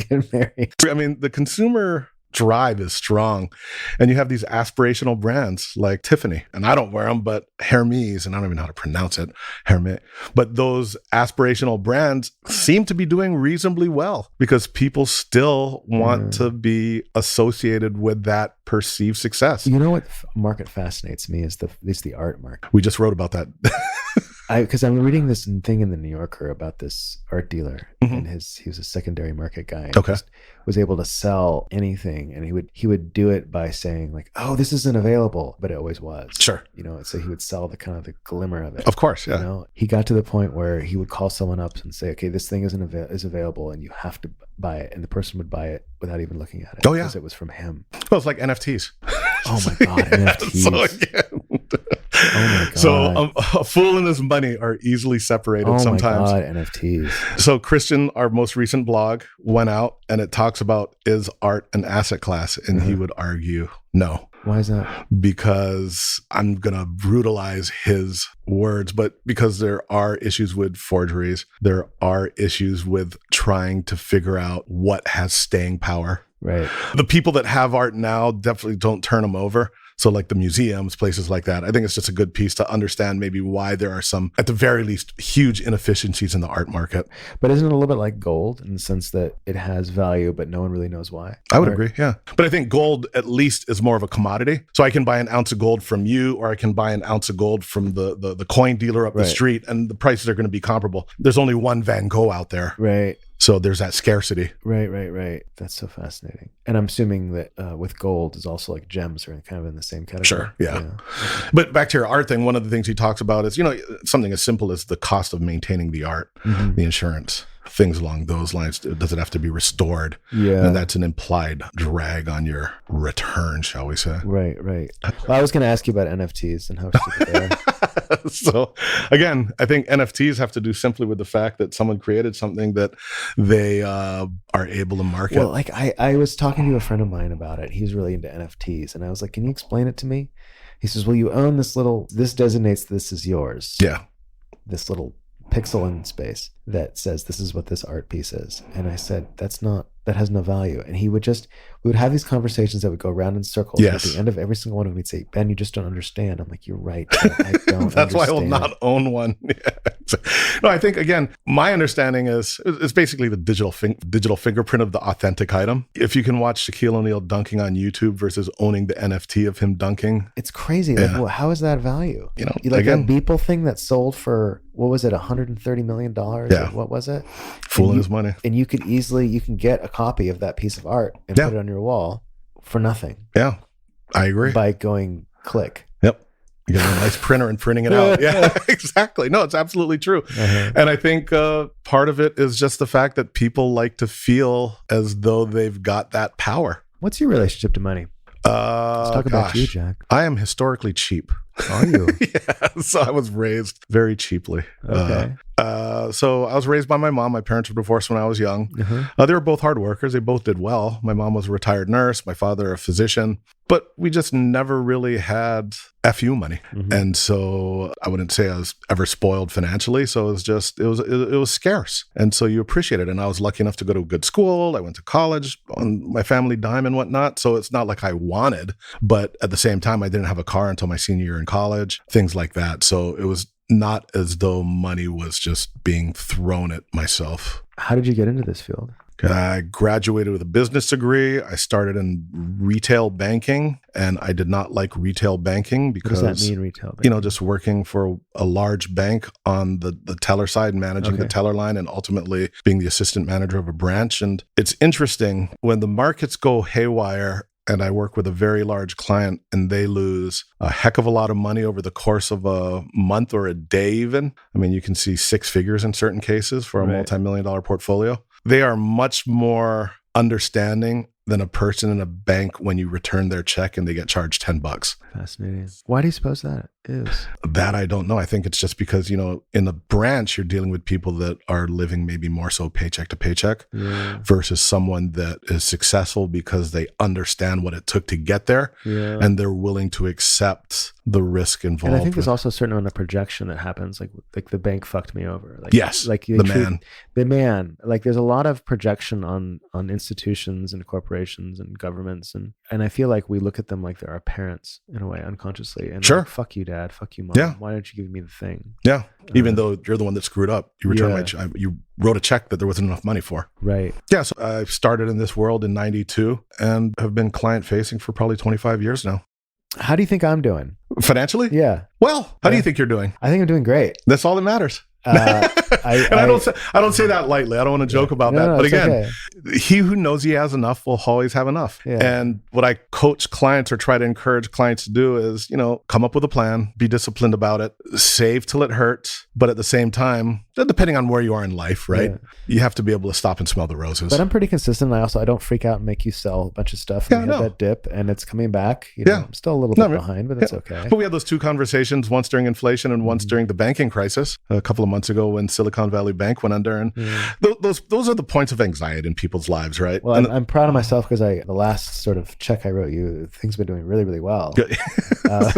Speaker 1: get married.
Speaker 2: I mean, the consumer drive is strong, and you have these aspirational brands like Tiffany, and I don't wear them, but Hermes, and I don't even know how to pronounce it, Hermes, but those aspirational brands seem to be doing reasonably well because people still want to be associated with that perceived success.
Speaker 1: You know what market fascinates me is the art market.
Speaker 2: We just wrote about that.
Speaker 1: Because I'm reading this thing in the New Yorker about this art dealer, and he was a secondary market guy.
Speaker 2: Okay.
Speaker 1: Was able to sell anything, and he would do it by saying like, "Oh, this isn't available," but it always was.
Speaker 2: Sure.
Speaker 1: So he would sell the glimmer of it.
Speaker 2: Of course, yeah.
Speaker 1: He got to the point where he would call someone up and say, "Okay, this thing is available, and you have to buy it," and the person would buy it without even looking at it.
Speaker 2: Oh yeah,
Speaker 1: because it was from him.
Speaker 2: Well, it's like NFTs.
Speaker 1: Oh my God, NFTs.
Speaker 2: So again, oh my God. So a fool and his money are easily separated sometimes.
Speaker 1: Oh my God, NFTs.
Speaker 2: So Christian, our most recent blog, went out and it talks about, is art an asset class? And he would argue no.
Speaker 1: Why is that?
Speaker 2: Because I'm going to brutalize his words, but because there are issues with forgeries, there are issues with trying to figure out what has staying power.
Speaker 1: Right.
Speaker 2: The people that have art now definitely don't turn them over. So like the museums, places like that, I think it's just a good piece to understand maybe why there are some, at the very least, huge inefficiencies in the art market.
Speaker 1: But isn't it a little bit like gold in the sense that it has value, but no one really knows why?
Speaker 2: I would agree, yeah. But I think gold at least is more of a commodity. So I can buy an ounce of gold from you, or I can buy an ounce of gold from the coin dealer up the street, and the prices are going to be comparable. There's only one Van Gogh out there.
Speaker 1: Right.
Speaker 2: So there's that scarcity.
Speaker 1: Right. That's so fascinating. And I'm assuming that with gold is also like gems are kind of in the same category.
Speaker 2: Sure, yeah. But back to your art thing, one of the things he talks about is, something as simple as the cost of maintaining the art, the insurance, things along those lines. Does it have to be restored? Yeah. And that's an implied drag on your return, shall we say.
Speaker 1: Right. Well, I was going to ask you about NFTs and how stupid they are.
Speaker 2: So again, I think NFTs have to do simply with the fact that someone created something that they are able to market.
Speaker 1: Well, like I was talking to a friend of mine about it. He's really into NFTs. And I was like, can you explain it to me? He says, well, you own this designates this is yours.
Speaker 2: Yeah.
Speaker 1: This little pixel in space that says this is what this art piece is. And I said, that has no value. And we would have these conversations that would go around in circles.
Speaker 2: Yes.
Speaker 1: At the end of every single one of them, he'd say, Ben, you just don't understand. I'm like, you're right. I don't
Speaker 2: That's why I will not own one. No, I think, again, my understanding is it's basically the digital fingerprint of the authentic item. If you can watch Shaquille O'Neal dunking on YouTube versus owning the NFT of him dunking.
Speaker 1: It's crazy. Yeah. Like, well, how is that value? Like
Speaker 2: again,
Speaker 1: that Beeple thing that sold for, what was it, $130 million?
Speaker 2: Yeah.
Speaker 1: What was it?
Speaker 2: Fooling his money.
Speaker 1: And you can get a copy of that piece of art and put it on your wall for nothing.
Speaker 2: Yeah, I agree.
Speaker 1: By going click.
Speaker 2: Yep. You get a nice printer and printing it out. Yeah, exactly. No, it's absolutely true. And I think part of it is just the fact that people like to feel as though they've got that power.
Speaker 1: What's your relationship to money? Let's talk about you, Jack.
Speaker 2: I am historically cheap.
Speaker 1: Are you?
Speaker 2: Yeah. So I was raised very cheaply.
Speaker 1: Okay.
Speaker 2: So I was raised by my mom. My parents were divorced when I was young. They were both hard workers. They both did well. My mom was a retired nurse. My father, a physician. But we just never really had FU money. And so I wouldn't say I was ever spoiled financially. So it was scarce. And so you appreciate it. And I was lucky enough to go to a good school. I went to college on my family dime and whatnot. So it's not like I wanted, but at the same time, I didn't have a car until my senior year in college, things like that. So it was not as though money was just being thrown at myself.
Speaker 1: How did you get into this field?
Speaker 2: I graduated with a business degree. I started in retail banking, and I did not like retail banking because,
Speaker 1: what does that mean, retail banking?
Speaker 2: Just working for a large bank on the teller side, managing the teller line, and ultimately being the assistant manager of a branch. And it's interesting when the markets go haywire, and I work with a very large client and they lose a heck of a lot of money over the course of a month or a day even. I mean, you can see six figures in certain cases for a multi-million-dollar portfolio. They are much more understanding than a person in a bank when you return their check and they get charged $10.
Speaker 1: Fascinating. Why do you suppose that is?
Speaker 2: That I don't know. I think it's just because, in a branch, you're dealing with people that are living maybe more so paycheck to paycheck versus someone that is successful because they understand what it took to get there and they're willing to accept the risk involved.
Speaker 1: And I think there's also a certain amount of projection that happens, like the bank fucked me over. Like,
Speaker 2: yes,
Speaker 1: like
Speaker 2: the man.
Speaker 1: Like there's a lot of projection on institutions and corporations and governments, and I feel like we look at them like they're our parents in a way, unconsciously. And like, fuck you, Dad. Fuck you, Mom.
Speaker 2: Yeah.
Speaker 1: Why don't you give me the thing?
Speaker 2: Yeah. Even though you're the one that screwed up, you returned you wrote a check that there wasn't enough money for.
Speaker 1: Right.
Speaker 2: Yeah. So I started in this world in '92 and have been client facing for probably 25 years now.
Speaker 1: How do you think I'm doing?
Speaker 2: Financially?
Speaker 1: Yeah.
Speaker 2: Well, how do you think you're doing?
Speaker 1: I think I'm doing great.
Speaker 2: That's all that matters. I don't say that lightly. I don't want to joke about that. But again, he who knows he has enough will always have enough. Yeah. And what I coach clients or try to encourage clients to do is, come up with a plan, be disciplined about it, save till it hurts. But at the same time, depending on where you are in life, right? You have to be able to stop and smell the roses.
Speaker 1: But I'm pretty consistent. I don't freak out and make you sell a bunch of stuff. And we had that dip and it's coming back. I'm still a little bit behind, but that's okay.
Speaker 2: But we had those two conversations, once during inflation and once during the banking crisis a couple of months ago when Silicon Valley Bank went under. And those are the points of anxiety in people's lives, right?
Speaker 1: Well, I'm proud of myself because the last sort of check I wrote you, things have been doing really, really well.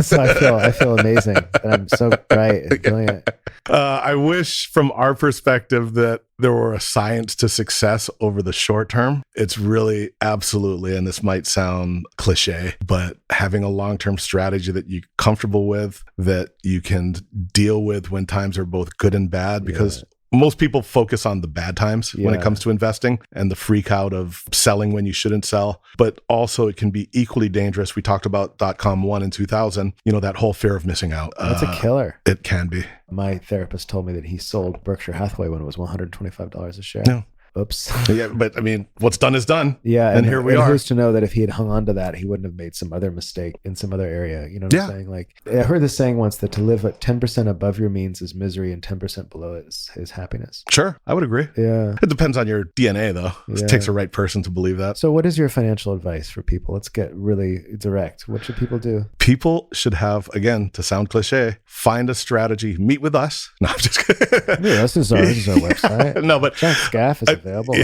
Speaker 1: So I feel amazing. And I'm so bright and brilliant.
Speaker 2: I wish from our perspective that there were a science to success over the short term. It's really absolutely, and this might sound cliche, but having a long-term strategy that you're comfortable with, that you can deal with when times are both good and bad, because most people focus on the bad times when it comes to investing and the freak out of selling when you shouldn't sell. But also it can be equally dangerous. We talked about .com 1 in 2000, that whole fear of missing out.
Speaker 1: That's a killer.
Speaker 2: It can be.
Speaker 1: My therapist told me that he sold Berkshire Hathaway when it was $125 a share.
Speaker 2: No.
Speaker 1: Oops.
Speaker 2: Yeah, but I mean, what's done is done.
Speaker 1: Yeah,
Speaker 2: and here we are.
Speaker 1: Who's to know that if he had hung on to that, he wouldn't have made some other mistake in some other area. You know what I'm saying? Like, I heard this saying once that to live at 10% above your means is misery and 10% below it is happiness.
Speaker 2: Sure, I would agree.
Speaker 1: Yeah.
Speaker 2: It depends on your DNA, though. It takes a right person to believe that.
Speaker 1: So what is your financial advice for people? Let's get really direct. What should people do?
Speaker 2: People should have, again, to sound cliche, find a strategy, meet with us. No, I'm just kidding.
Speaker 1: Yeah, this is our website.
Speaker 2: No, but
Speaker 1: Scaff is available.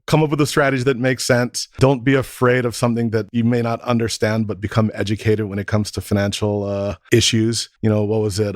Speaker 2: Come up with a strategy that makes sense. Don't be afraid of something that you may not understand, but become educated when it comes to financial issues. What was it?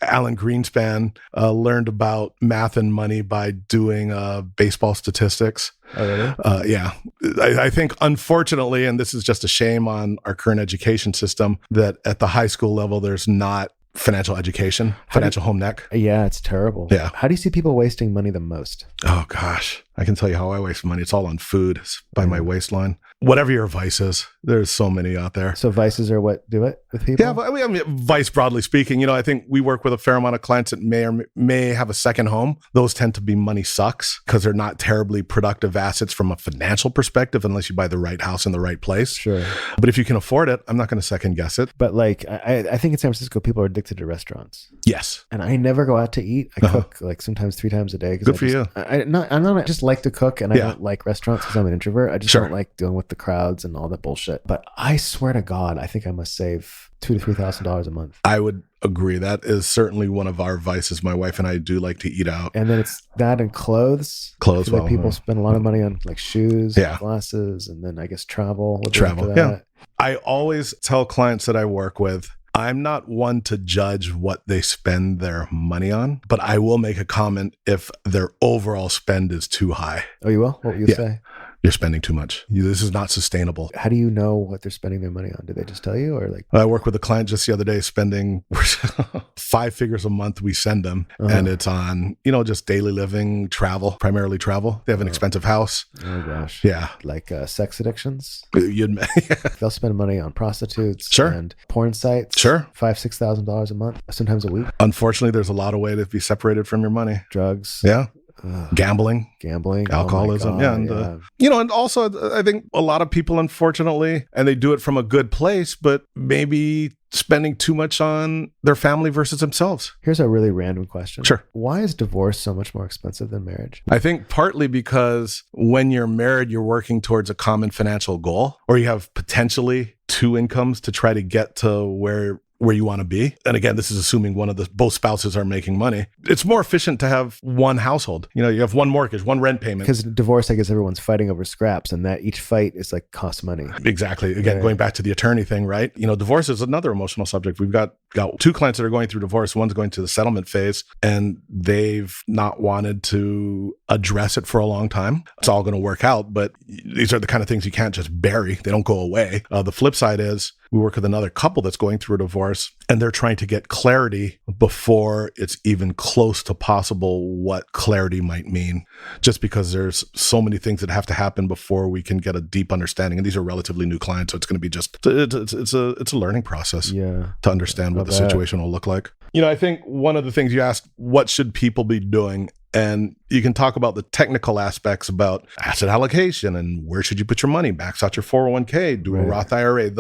Speaker 2: Alan Greenspan learned about math and money by doing baseball statistics.
Speaker 1: Oh, really?
Speaker 2: Yeah. I think, unfortunately, and this is just a shame on our current education system, that at the high school level, there's not financial education, financial home ec.
Speaker 1: Yeah, it's terrible.
Speaker 2: Yeah.
Speaker 1: How do you see people wasting money the most?
Speaker 2: Oh, gosh. I can tell you how I waste money. It's all on food. It's by my waistline. Whatever your vice is, there's so many out there.
Speaker 1: So vices are what do it with people?
Speaker 2: Yeah, but I mean, vice broadly speaking, I think we work with a fair amount of clients that may have a second home. Those tend to be money sucks because they're not terribly productive assets from a financial perspective unless you buy the right house in the right place.
Speaker 1: Sure.
Speaker 2: But if you can afford it, I'm not going to second guess it.
Speaker 1: But like, I think in San Francisco, people are addicted to restaurants.
Speaker 2: Yes.
Speaker 1: And I never go out to eat. I cook like sometimes 3 times a day.
Speaker 2: Good for you.
Speaker 1: I just like to cook, and I don't like restaurants because I'm an introvert. I just don't like dealing with the crowds and all that bullshit. But I swear to God, I think I must save $2,000 to $3,000 a month.
Speaker 2: I would agree. That is certainly one of our vices. My wife and I do like to eat out.
Speaker 1: And then it's that and clothes.
Speaker 2: Clothes.
Speaker 1: Like people spend a lot of money on like shoes, and glasses, and then I guess travel.
Speaker 2: Yeah. I always tell clients that I work with, I'm not one to judge what they spend their money on, but I will make a comment if their overall spend is too high.
Speaker 1: Oh, you will? What would you say?
Speaker 2: You're spending too much. This is not sustainable.
Speaker 1: How do you know what they're spending their money on? Do they just tell you, or like?
Speaker 2: I work with a client just the other day spending 5 figures a month. We send them, and it's on just daily living, travel, primarily travel. They have an expensive house.
Speaker 1: Oh gosh.
Speaker 2: Yeah.
Speaker 1: Like sex addictions.
Speaker 2: They'll
Speaker 1: spend money on prostitutes.
Speaker 2: Sure.
Speaker 1: And porn sites.
Speaker 2: Sure.
Speaker 1: $5,000-$6,000 a month, sometimes a week.
Speaker 2: Unfortunately, there's a lot of way to be separated from your money.
Speaker 1: Drugs.
Speaker 2: Yeah. Gambling, alcoholism. And also I think a lot of people, unfortunately, and they do it from a good place, but maybe spending too much on their family versus themselves.
Speaker 1: Here's a really random question.
Speaker 2: Sure.
Speaker 1: Why is divorce so much more expensive than marriage?
Speaker 2: I think partly because when you're married, you're working towards a common financial goal, or you have potentially 2 incomes to try to get to where you want to be. And again, this is assuming both spouses are making money. It's more efficient to have one household. You have one mortgage, one rent payment.
Speaker 1: Because divorce, I guess everyone's fighting over scraps, and that each fight is like costs money.
Speaker 2: Exactly. Again, going back to the attorney thing, right? Divorce is another emotional subject. We've got 2 clients that are going through divorce. One's going to the settlement phase, and they've not wanted to address it for a long time. It's all going to work out, but these are the kind of things you can't just bury. They don't go away. The flip side is we work with another couple that's going through a divorce, and they're trying to get clarity before it's even close to possible what clarity might mean, just because there's so many things that have to happen before we can get a deep understanding. And these are relatively new clients, so it's going to be it's a learning process to understand what the situation will look like. I think one of the things you asked, what should people be doing? And you can talk about the technical aspects about asset allocation and where should you put your money, max out your 401k, do a Roth IRA.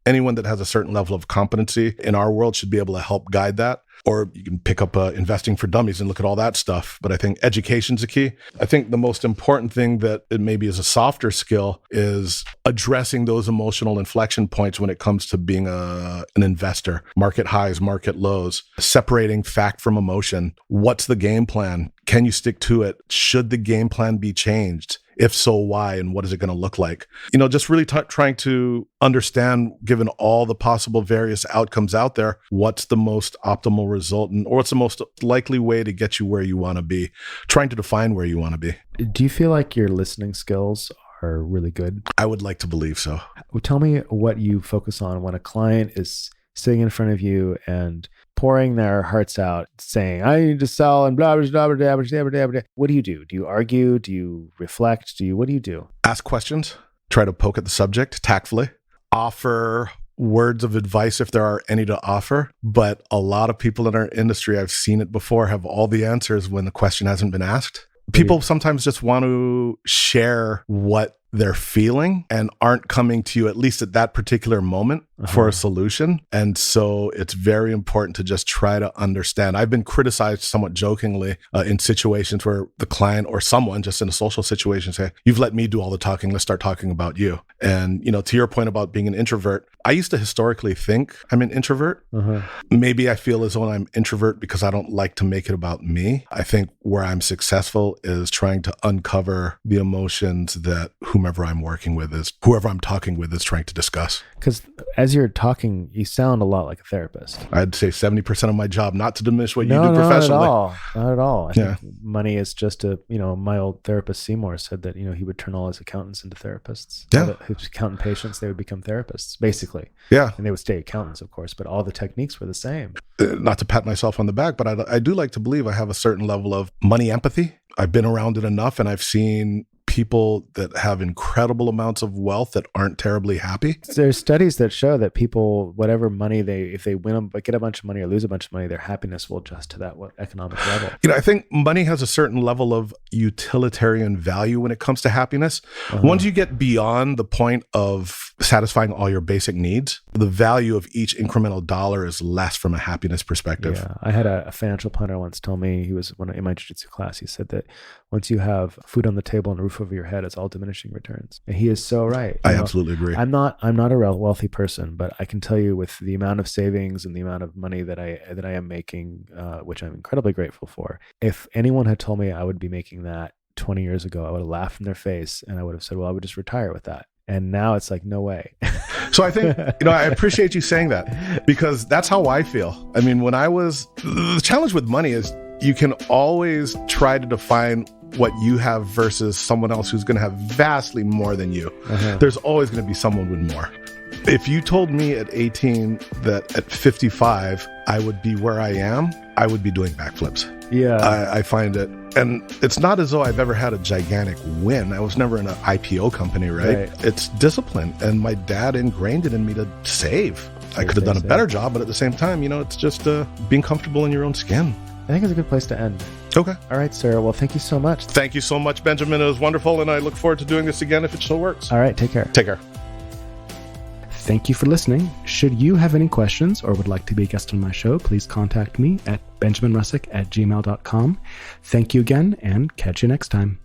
Speaker 2: Anyone that has a certain level of competency in our world should be able to help guide that. Or you can pick up Investing for Dummies and look at all that stuff. But I think education's a key. I think the most important thing that it maybe is a softer skill is addressing those emotional inflection points when it comes to being an investor. Market highs, market lows, separating fact from emotion. What's the game plan? Can you stick to it? Should the game plan be changed? If so, why? And what is it going to look like? Just really trying to understand, given all the possible various outcomes out there, what's the most optimal result or what's the most likely way to get you where you want to be, trying to define where you want to be.
Speaker 1: Do you feel like your listening skills are really good?
Speaker 2: I would like to believe so.
Speaker 1: Well, tell me what you focus on when a client is sitting in front of you and pouring their hearts out, saying, I need to sell and blah, blah, blah, blah, blah, blah, blah, blah. What do you do? Do you argue? Do you reflect? What do you do?
Speaker 2: Ask questions, try to poke at the subject tactfully, offer words of advice if there are any to offer. But a lot of people in our industry, I've seen it before, have all the answers when the question hasn't been asked. People sometimes just want to share what they're feeling and aren't coming to you, at least at that particular moment, for a solution. And so it's very important to just try to understand. I've been criticized somewhat jokingly in situations where the client or someone just in a social situation say, you've let me do all the talking, let's start talking about you. And, to your point about being an introvert, I used to historically think I'm an introvert. Maybe I feel as though I'm introvert because I don't like to make it about me. I think where I'm successful is trying to uncover the emotions that whoever I'm talking with is trying to discuss.
Speaker 1: Because as you're talking, you sound a lot like a therapist.
Speaker 2: I'd say 70% of my job, not to diminish what you do professionally.
Speaker 1: Not at all. I think money is just my old therapist Seymour said that, he would turn all his accountants into therapists.
Speaker 2: Yeah.
Speaker 1: His accountant patients, they would become therapists, basically.
Speaker 2: Yeah.
Speaker 1: And they would stay accountants, of course, but all the techniques were the same.
Speaker 2: Not to pat myself on the back, but I do like to believe I have a certain level of money empathy. I've been around it enough, and I've seen people that have incredible amounts of wealth that aren't terribly happy.
Speaker 1: There's studies that show that people, whatever money if they win, get a bunch of money or lose a bunch of money, their happiness will adjust to that economic level.
Speaker 2: I think money has a certain level of utilitarian value when it comes to happiness. Once you get beyond the point of satisfying all your basic needs, the value of each incremental dollar is less from a happiness perspective.
Speaker 1: Yeah, I had a financial planner once tell me, in my jiu-jitsu class, he said that once you have food on the table and a roof over your head, it's all diminishing returns. And he is so right.
Speaker 2: I absolutely agree.
Speaker 1: I'm not a wealthy person, but I can tell you with the amount of savings and the amount of money that I am making, which I'm incredibly grateful for, if anyone had told me I would be making that 20 years ago, I would have laughed in their face and I would have said, well, I would just retire with that. And now it's like, no way.
Speaker 2: So I think, I appreciate you saying that, because that's how I feel. I mean, the challenge with money is you can always try to define what you have versus someone else who's going to have vastly more than you. There's always going to be someone with more. If you told me at 18 that at 55 I would be where I am, I would be doing backflips.
Speaker 1: Yeah.
Speaker 2: I find it. And it's not as though I've ever had a gigantic win. I was never in an IPO company, right? It's discipline. And my dad ingrained it in me to save. I could have done a better job, but at the same time, it's just being comfortable in your own skin.
Speaker 1: I think it's a good place to end.
Speaker 2: Okay.
Speaker 1: All right, sir. Well, thank you so much.
Speaker 2: Thank you so much, Benjamin. It was wonderful, and I look forward to doing this again if it still works.
Speaker 1: All right. Take care.
Speaker 2: Take care.
Speaker 1: Thank you for listening. Should you have any questions or would like to be a guest on my show, please contact me at benjaminrussick@gmail.com. Thank you again, and catch you next time.